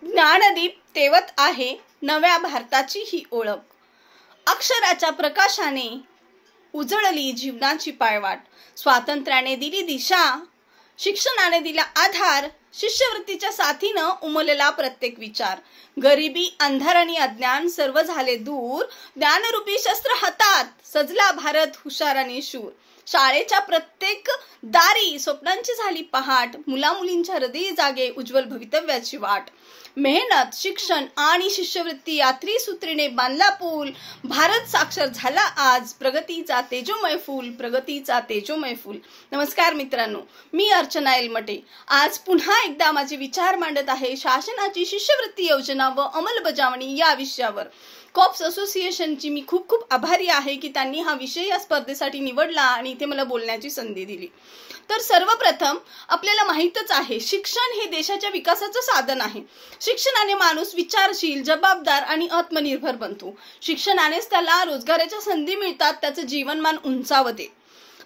ज्ञानदीप तेवत आहे नव्या भारताची ही ओळख. अक्षराच्या प्रकाशाने उजळली जीवनाची पायवाट. स्वातंत्र्याने दिली दिशा, शिक्षणाने दिला आधार, शिष्यवृत्तीच्या साथीनं उमलला प्रत्येक विचार. गरिबी, अंधार आणि अज्ञान सर्व झाले दूर. ज्ञानरूपी शस्त्र हातात सजला भारत हुशार आणि शूर. शाळेच्या प्रत्येक दारी स्वप्नांची झाली पहाट. मुलामुलींच्या हृदयी जागे उज्ज्वल भवितव्याची वाट. मेहनत, शिक्षण आणि शिष्यवृत्ती या त्रिसूत्रीने बांधला पूल. भारत साक्षर झाला आज, प्रगतीचा तेजोमय फूल, प्रगतीचा तेजोमय फूल. नमस्कार मित्रांनो, मी अर्चना एलमटे. आज पुन्हा एकदा माझे विचार मांडत आहे शासनाची शिष्यवृत्ती योजना व अंमलबजावणी या विषयावर. कॉप्स असोसिएशनची मी खूप खूप आभारी आहे की त्यांनी हा विषय या स्पर्धेसाठी निवडला आणि इथे मला बोलण्याची संधी दिली. तर सर्वप्रथम आपल्याला माहीतच आहे, शिक्षण हे देशाच्या विकासाचं साधन आहे. शिक्षणाने माणूस विचारशील, जबाबदार आणि आत्मनिर्भर बनतो. शिक्षणानेच त्याला रोजगाराच्या संधी मिळतात, त्याचं जीवनमान उंचावते.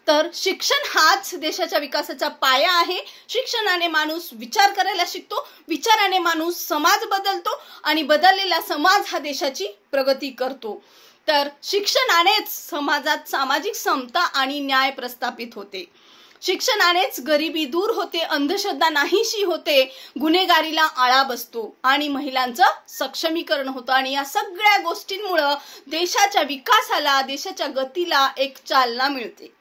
तर शिक्षण हाच देशाच्या विकासाचा पाया आहे. शिक्षणाने माणूस विचार करायला शिकतो, विचाराने माणूस समाज बदलतो आणि बदललेला समाज हा देशाची प्रगती करतो. तर शिक्षणानेच समाजात सामाजिक समता आणि न्याय प्रस्थापित होते. शिक्षणानेच गरिबी दूर होते, अंधश्रद्धा नाहीशी होते, गुन्हेगारीला आळा बसतो आणि महिलांचं सक्षमीकरण होतं. आणि या सगळ्या गोष्टींमुळे देशाच्या विकासाला, देशाच्या गतीला एक चालना मिळते.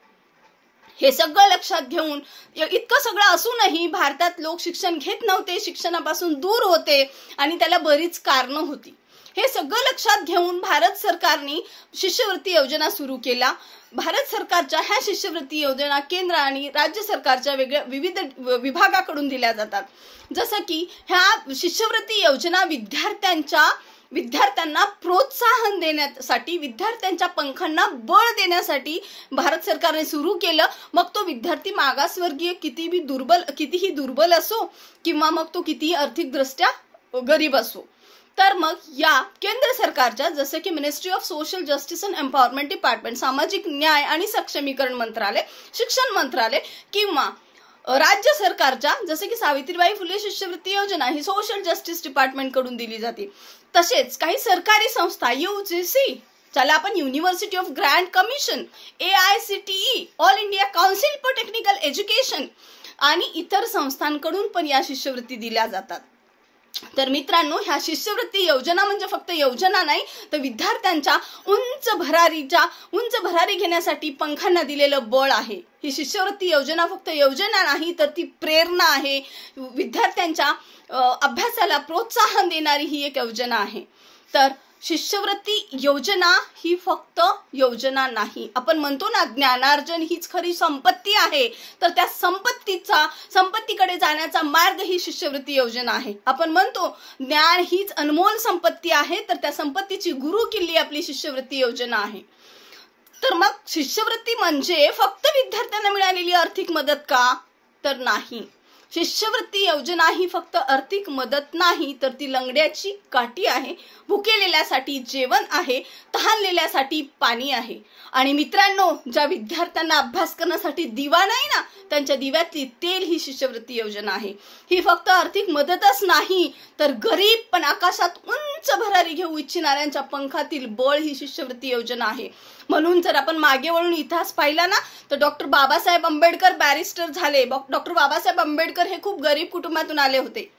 हे सगळं लक्षात घेऊन इतकं सगळं असूनही भारतात लोक शिक्षण घेत नव्हते, शिक्षणापासून दूर होते आणि त्याला बरीच कारणं होती. हे सगळं लक्षात घेऊन भारत सरकारने शिष्यवृत्ती योजना सुरू केला. भारत सरकारच्या ह्या शिष्यवृत्ती योजना केंद्र आणि राज्य सरकारच्या वेगळ्या विविध विभागाकडून दिल्या जातात. जसं की ह्या शिष्यवृत्ती योजना विद्यार्थ्यांना प्रोत्साहन देण्यासाठी, विद्यार्थ्यांच्या पंखांना बळ देण्यासाठी भारत सरकारने सुरू केलं. मग तो विद्यार्थी मागासवर्गीय कितीही दुर्बल असो किंवा मग तो कितीही आर्थिकदृष्ट्या गरीब असो. तर मग या केंद्र सरकारच्या, जसं की ministry of social justice and empowerment department, सामाजिक न्याय आणि सक्षमीकरण मंत्रालय, शिक्षण मंत्रालय किंवा राज्य सरकारच्या, जसे की सावित्रीबाई फुले शिष्यवृत्ती योजना ही सोशल जस्टिस डिपार्टमेंट कडून दिली जाते. तसेच काही सरकारी संस्था, UGC, ज्याला आपण university of grand commission, AICTE, all India council for technical education आणि इतर संस्थांकडून पण या शिष्यवृत्ती दिल्या जातात. तर मित्रांनो, ह्या शिष्यवृत्ती योजना म्हणजे फक्त योजना नाही, तर विद्यार्थ्यांच्या उंच भरारी घेण्यासाठी पंखांना दिलेलं बळ आहे. ही शिष्यवृत्ती योजना फक्त योजना नाही, तर ती प्रेरणा आहे. विद्यार्थ्यांच्या अभ्यासाला प्रोत्साहन देणारी ही एक योजना आहे. तर शिष्यवृत्ती योजना ही फक्त योजना नाही. आपण म्हणतो ना, ज्ञानार्जन हीच खरी संपत्ती आहे. तर त्या संपत्तीकडे जाण्याचा मार्ग ही शिष्यवृत्ती योजना आहे. आपण म्हणतो ज्ञान हीच अनमोल संपत्ती आहे, तर त्या संपत्तीची गुरुकिल्ली आपली शिष्यवृत्ती योजना आहे. तर मग शिष्यवृत्ती म्हणजे फक्त विद्यार्थ्यांना मिळालेली आर्थिक मदत का? तर नाही. शिष्यवृत्ती योजना ही फक्त आर्थिक मदत नाही, तर ती लंगड्याची काठी आहे. भुकेलेल्यासाठी जेवण आहे, तहानलेल्यासाठी पाणी आहे. आणि मित्रांनो, ज्या विद्यार्थ्यांना अभ्यास करण्यासाठी दिवा नाही ना, त्यांच्या दिव्यातली तेल ही शिष्यवृत्ती योजना आहे. ही फक्त आर्थिक मदतच नाही, तर गरीब पण आकाशात उंच भरारी घेऊ इच्छिणाऱ्यांच्या पंखातील बळ ही शिष्यवृत्ती योजना आहे. म्हणून जर आपण मागे वळून इतिहास पाहिला ना, तर डॉक्टर बाबासाहेब आंबेडकर बॅरिस्टर झाले. डॉक्टर बाबासाहेब आंबेडकर हे खूप गरीब कुटुंबातून आले होते.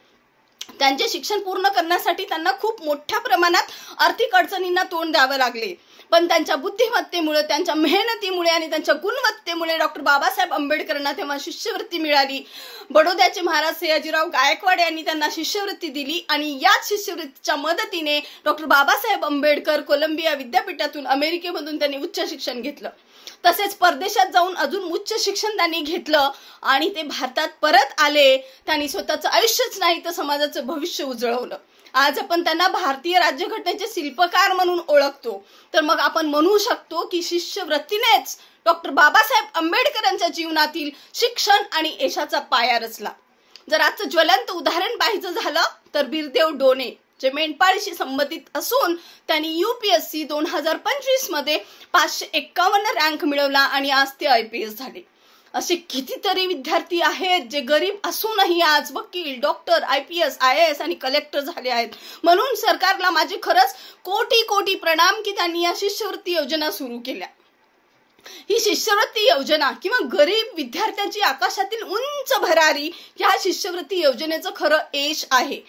त्यांचे शिक्षण पूर्ण करण्यासाठी त्यांना खूप मोठ्या प्रमाणात आर्थिक अडचणींना तोंड द्यावं लागले. पण त्यांच्या बुद्धिमत्तेमुळे, त्यांच्या मेहनतीमुळे आणि त्यांच्या गुणवत्तेमुळे डॉक्टर बाबासाहेब आंबेडकरांना तेव्हा शिष्यवृत्ती मिळाली. बडोद्याचे महाराज सयाजीराव गायकवाड यांनी त्यांना शिष्यवृत्ती दिली आणि याच शिष्यवृत्तीच्या मदतीने डॉक्टर बाबासाहेब आंबेडकर कोलंबिया विद्यापीठातून, अमेरिकेमधून त्यांनी उच्च शिक्षण घेतलं. तसेच परदेशात जाऊन अजून उच्च शिक्षण त्यांनी घेतलं आणि ते भारतात परत आले. त्यांनी स्वतःचं आयुष्यच नाही तर समाजाचं भविष्य उजळवलं. आज आपण त्यांना भारतीय राज्यघटनेचे शिल्पकार म्हणून ओळखतो. तर मग आपण म्हणू शकतो की शिष्यवृत्तीनेच डॉक्टर बाबासाहेब आंबेडकरांच्या जीवनातील शिक्षण आणि यशाचा पाया रचला. जर आजचं ज्वलंत उदाहरण पाहायचं झालं तर बिरदेव डोने, जे मेंढपाळीशी संबंधित असून त्यांनी UPSC 2025 मध्ये 551 रँक मिळवला आणि आज ते IPS झाले. असे कितीतरी विद्यार्थी आहेत जे गरीब असूनही आज वकील, डॉक्टर, IPS, IAS आणि कलेक्टर झाले आहेत. म्हणून सरकारला माझे खरंच कोटी कोटी प्रणाम की त्यांनी या शिष्यवृत्ती योजना सुरू केल्या. ही शिष्यवृत्ती योजना किंवा गरीब विद्यार्थ्यांची आकाशातील उंच भरारी या शिष्यवृत्ती योजनेचं खरं यश आहे.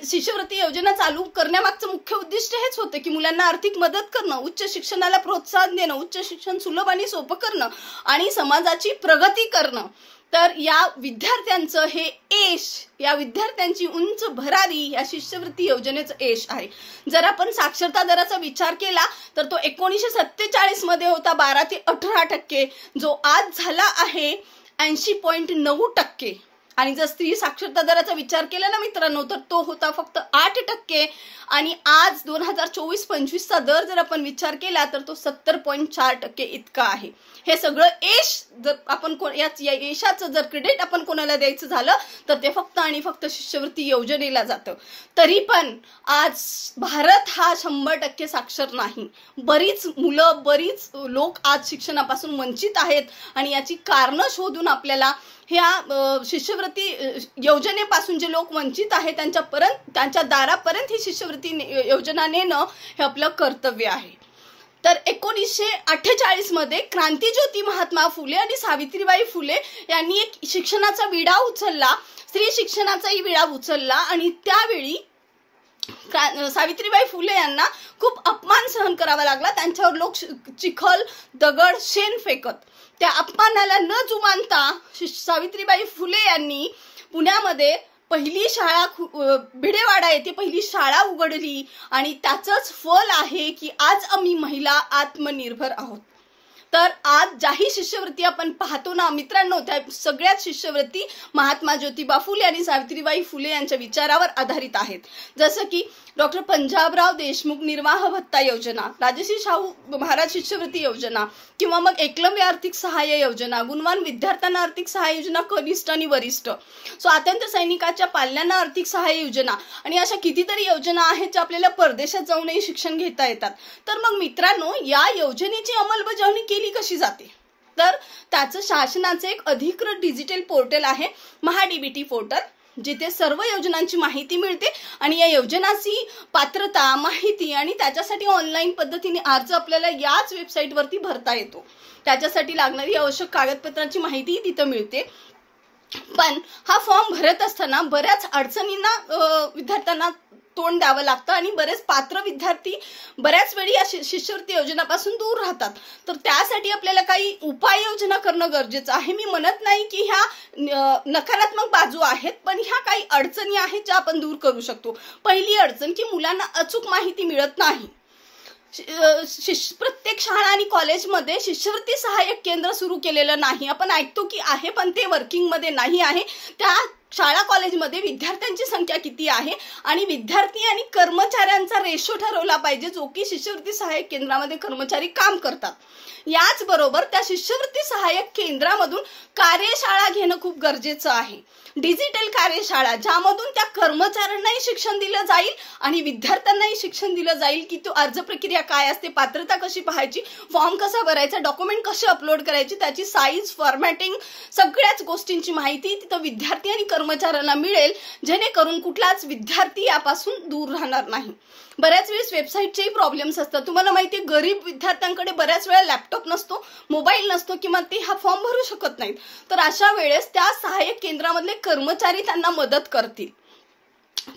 शिष्यवृत्ती योजना चालू करण्यामागचं मुख्य उद्दिष्ट हेच होतं की मुलांना आर्थिक मदत करणं, उच्च शिक्षणाला प्रोत्साहन देणं, उच्च शिक्षण सुलभ आणि सोपं करणं आणि समाजाची प्रगती करणं. तर या विद्यार्थ्यांचं हे यश, या विद्यार्थ्यांची उंच भरारी या शिष्यवृत्ती योजनेचं यश आहे. जर आपण साक्षरता दराचा विचार केला तर तो 1947 मध्ये होता 12 ते 18%, जो आज झाला आहे 80.9%. आणि जर स्त्री साक्षरता दराचा विचार केला ना मित्रांनो तर तो होता फक्त 8%. आणि आज 2024-25चा दर जर आपण विचार केला तर तो 70.4% इतका आहे. हे सगळं यश जर आपण या यशाचं जर क्रेडिट आपण कोणाला द्यायचं झालं तर ते फक्त आणि फक्त शिष्यवृत्ती योजनेला जातं. तरी पण आज भारत हा 100% साक्षर नाही. बरीच मुलं, बरीच लोक आज शिक्षणापासून वंचित आहेत आणि याची कारणं शोधून आपल्याला ह्या शिष्यवृत्ती योजनेपासून जे लोक वंचित आहेत त्यांच्या दारापर्यंत ही शिष्यवृत्ती योजना नेणं हे आपलं कर्तव्य आहे. तर 1948 मध्ये क्रांतीज्योती महात्मा फुले आणि सावित्रीबाई फुले यांनी एक शिक्षणाचा विडा उचलला, स्त्री शिक्षणाचाही विडा उचलला. आणि त्यावेळी सावित्रीबाई फुले यांना खूप अपमान सहन करावा लागला. त्यांच्यावर लोक चिखल, दगड, शेण फेकत. त्या अपमानाला न जुमानता सावित्रीबाई फुले यांनी पुण्यामध्ये पहिली शाळा, भिडेवाडा येथे पहिली शाळा उघडली. आणि त्याचंच फल आहे की आज आम्ही महिला आत्मनिर्भर आहोत. तर आज ज्याही शिष्यवृत्ती आपण पाहतो ना मित्रांनो, त्या सगळ्याच शिष्यवृत्ती महात्मा ज्योतिबा फुले आणि सावित्रीबाई फुले यांच्या विचारावर आधारित आहेत. जसं की डॉक्टर पंजाबराव देशमुख निर्वाह भत्ता योजना, राजश्री शाहू महाराज शिष्यवृत्ती योजना किंवा मग एकलव्य आर्थिक सहाय्य योजना, गुणवान विद्यार्थ्यांना आर्थिक सहाय्य योजना कनिष्ठ आणि वरिष्ठ, स्वातंत्र्य सैनिकाच्या पाल्यांना आर्थिक सहाय्य योजना आणि अशा कितीतरी योजना आहेत ज्या आपल्याला परदेशात जाऊनही शिक्षण घेता येतात. तर मग मित्रांनो, या योजनेची अंमलबजावणी केली कशी जाते तर त्याचं शासनाचे एक अधिकृत डिजिटल पोर्टल आहे महाडीबीटी पोर्टल, जिथे सर्व योजनांची माहिती मिळते. आणि या योजनाची पात्रता, माहिती आणि त्याच्यासाठी ऑनलाईन पद्धतीने अर्ज आपल्याला याच वेबसाईटवरती भरता येतो. त्याच्यासाठी लागणारी आवश्यक कागदपत्रांची माहिती तिथं मिळते. पण हा फॉर्म भरत असताना बऱ्याच अडचणींना विद्यार्थ्यांना तोंड द्यावं लागतं आणि बरेच पात्र विद्यार्थी बऱ्याच वेळी या शिष्यवृत्ती योजनापासून दूर राहतात. तर त्यासाठी आपल्याला काही उपाययोजना करणं गरजेचं आहे. मी म्हणत नाही की ह्या नकारात्मक बाजू आहेत, पण ह्या काही अडचणी आहेत ज्या आपण दूर करू शकतो. पहिली अडचण की मुलांना अचूक माहिती मिळत नाही. प्रत्येक शाळा आणि कॉलेजमध्ये शिष्यवृत्ती सहाय्यक केंद्र सुरू केलेलं नाही. आपण ऐकतो की आहे, पण ते वर्किंग मध्ये नाही आहे. त्या शाळा कॉलेजमध्ये विद्यार्थ्यांची संख्या किती आहे आणि विद्यार्थी आणि कर्मचाऱ्यांचा रेशो ठरवला पाहिजे, जो की शिष्यवृत्ती सहाय्यक केंद्रामध्ये कर्मचारी काम करतात. याचबरोबर त्या शिष्यवृत्ती सहाय्यक केंद्रामधून कार्यशाळा घेणं खूप गरजेचं आहे. डिजिटल कार्यशाळा, ज्यामधून त्या कर्मचाऱ्यांनाही शिक्षण दिलं जाईल आणि विद्यार्थ्यांनाही शिक्षण दिलं जाईल की तो अर्ज प्रक्रिया काय असते, पात्रता कशी पाहायची, फॉर्म कसा भरायचा, डॉक्युमेंट कसे अपलोड करायची, त्याची साईज, फॉर्मॅटिंग, सगळ्याच गोष्टींची माहिती तिथं विद्यार्थी आणि कर्मचाऱ्यांना मिळेल, जेणेकरून कुठलाच विद्यार्थी यापासून दूर राहणार नाही. बऱ्याच वेळेस वेबसाईटचेही प्रॉब्लेम्स असतात. तुम्हाला माहिती आहे, गरीब विद्यार्थ्यांकडे बऱ्याच वेळा लॅपटॉप नसतो, मोबाईल नसतो किंवा ते हा फॉर्म भरू शकत नाहीत. तर अशा वेळेस त्या सहाय्यक केंद्रामधले कर्मचारी त्यांना मदत करतील.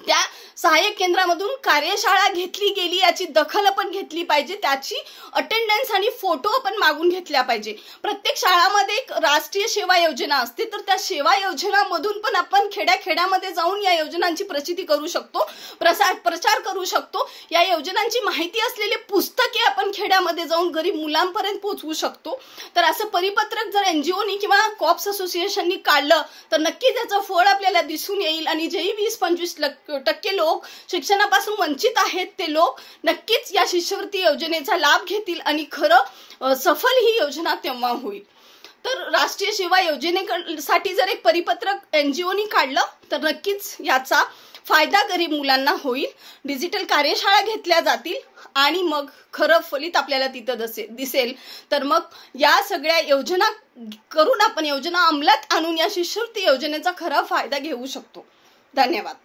त्या सहाय्यक केंद्रामधून कार्यशाळा घेतली गेली याची दखल आपण घेतली पाहिजे. त्याची अटेंडन्स आणि फोटो आपण मागून घेतल्या पाहिजे. प्रत्येक शाळामध्ये एक राष्ट्रीय सेवा योजना असते, तर त्या सेवा योजनामधून पण आपण खेड्याखेड्यामध्ये जाऊन या योजनांची प्रचिती करू शकतो, प्रचार करू शकतो. या योजनांची माहिती असलेले पुस्तके आपण खेड्यामध्ये जाऊन गरीब मुलांपर्यंत पोहोचवू शकतो. तर असं परिपत्रक जर NGOनी किंवा कॉप्स असोसिएशननी काढलं तर नक्की त्याचं फळ आपल्याला दिसून येईल. आणि जेही 20-25% लोक शिक्षणापासून वंचित आहेत ते लोक नक्कीच या शिष्यवृत्ती योजनेचा लाभ घेतील आणि खरं सफल ही योजना तेव्हा होईल. तर राष्ट्रीय सेवा योजनेसाठी जर एक परिपत्रक NGOनी काढलं तर नक्कीच याचा फायदा गरीब मुलांना होईल. डिजिटल कार्यशाळा घेतल्या जातील आणि मग खरं फलित आपल्याला तिथं दिसेल. तर मग या सगळ्या योजना करून आपण योजना अंमलात आणून या शिष्यवृत्ती योजनेचा खरा फायदा घेऊ शकतो. धन्यवाद.